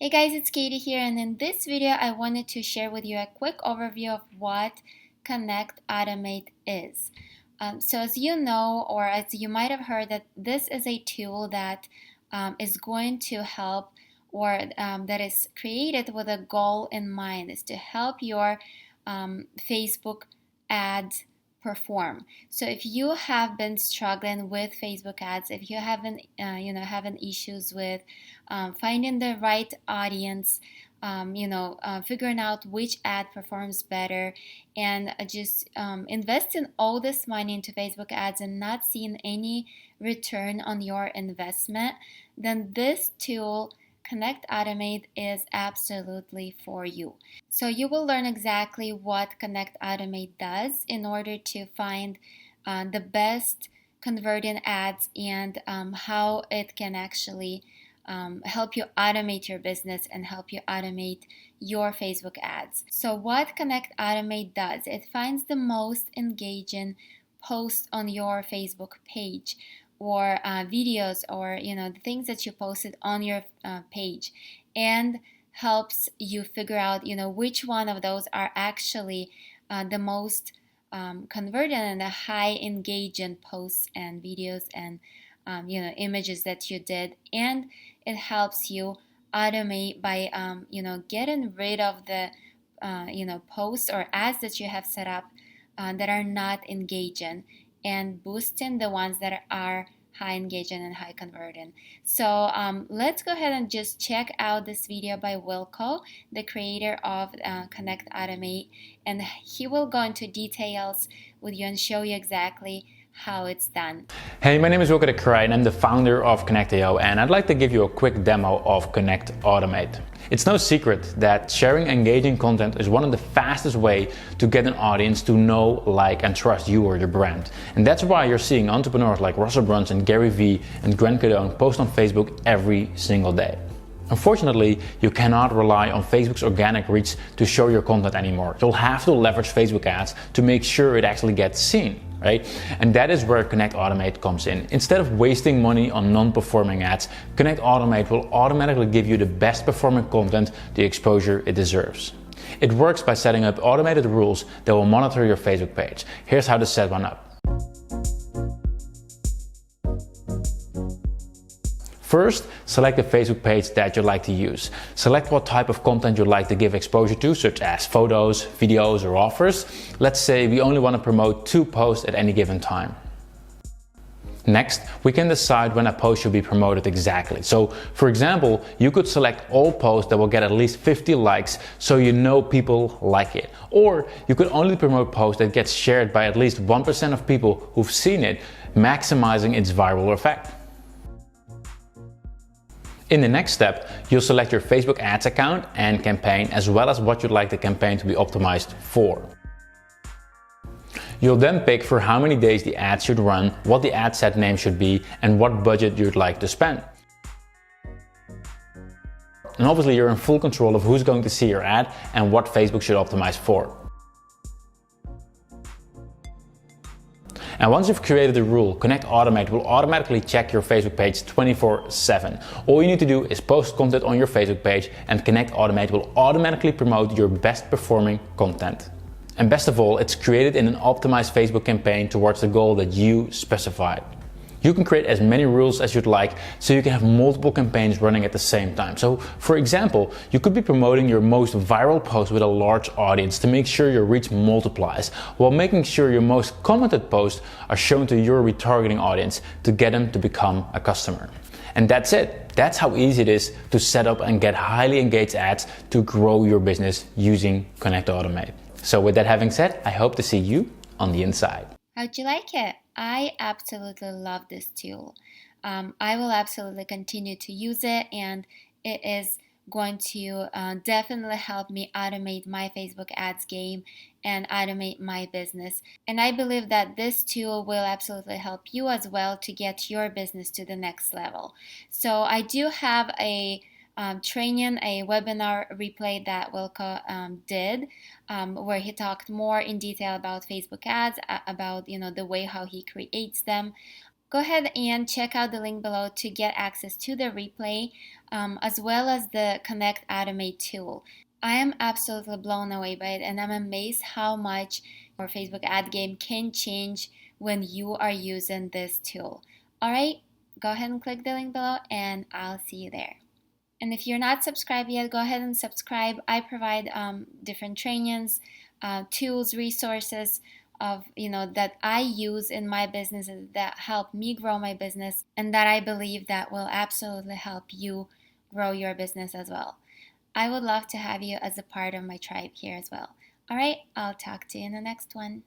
Hey guys, it's Katie here, and in this video I wanted to share with you a quick overview of what Connect Automate is. So as you know, or as you might have heard, that this is a tool that is going to help, or that is created with a goal in mind, is to help your Facebook ads perform. So if you have been struggling with Facebook ads, if you haven't having issues with finding the right audience, figuring out which ad performs better, and just investing all this money into Facebook ads and not seeing any return on your investment, then this tool, Connect Automate, is absolutely for you. So you will learn exactly what Connect Automate does in order to find the best converting ads, and how it can actually help you automate your business and help you automate your Facebook ads. So what Connect Automate does, it finds the most engaging posts on your Facebook page, or videos, or the things that you posted on your page, and helps you figure out which one of those are actually the most converted and the high engaging posts and videos and images that you did. And it helps you automate by getting rid of the posts or ads that you have set up that are not engaging, and boosting the ones that are high engaging and high converting. So let's go ahead and just check out this video by Wilco, the creator of Connect Automate, and he will go into details with you and show you exactly how it's done. Hey, my name is Wilco and I'm the founder of Connect.io, and I'd like to give you a quick demo of Connect Automate. It's no secret that sharing engaging content is one of the fastest ways to get an audience to know, like, and trust you or your brand. And that's why you're seeing entrepreneurs like Russell Brunson, Gary Vee, and Grant Cardone post on Facebook every single day. Unfortunately, you cannot rely on Facebook's organic reach to show your content anymore. You'll have to leverage Facebook ads to make sure it actually gets seen, right? And that is where Connect Automate comes in. Instead of wasting money on non-performing ads, Connect Automate will automatically give you the best performing content the exposure it deserves. It works by setting up automated rules that will monitor your Facebook page. Here's how to set one up. First, select the Facebook page that you'd like to use. Select what type of content you'd like to give exposure to, such as photos, videos, or offers. Let's say we only want to promote 2 posts at any given time. Next, we can decide when a post should be promoted exactly. So, for example, you could select all posts that will get at least 50 likes, so you know people like it. Or you could only promote posts that get shared by at least 1% of people who've seen it, maximizing its viral effect. In the next step, you'll select your Facebook ads account and campaign, as well as what you'd like the campaign to be optimized for. You'll then pick for how many days the ad should run, what the ad set name should be, and what budget you'd like to spend. And obviously you're in full control of who's going to see your ad and what Facebook should optimize for. And once you've created the rule, Connect Automate will automatically check your Facebook page 24/7. All you need to do is post content on your Facebook page, and Connect Automate will automatically promote your best performing content. And best of all, it's created in an optimized Facebook campaign towards the goal that you specified. You can create as many rules as you'd like, so you can have multiple campaigns running at the same time. So, for example, you could be promoting your most viral post with a large audience to make sure your reach multiplies, while making sure your most commented posts are shown to your retargeting audience to get them to become a customer. And that's it. That's how easy it is to set up and get highly engaged ads to grow your business using Connect Automate. So with that having said, I hope to see you on the inside. How'd you like it? I absolutely love this tool. I will absolutely continue to use it, and it is going to definitely help me automate my Facebook ads game and automate my business. And I believe that this tool will absolutely help you as well to get your business to the next level. So I do have a training, a webinar replay that Wilco did, where he talked more in detail about Facebook ads, about the way how he creates them. Go ahead and check out the link below to get access to the replay, as well as the Connect Automate tool. I am absolutely blown away by it, and I'm amazed how much your Facebook ad game can change when you are using this tool. All right, go ahead and click the link below, and I'll see you there. And if you're not subscribed yet, go ahead and subscribe. I provide different trainings, tools, resources of that I use in my businesses that help me grow my business, and that I believe that will absolutely help you grow your business as well. I would love to have you as a part of my tribe here as well. All right, I'll talk to you in the next one.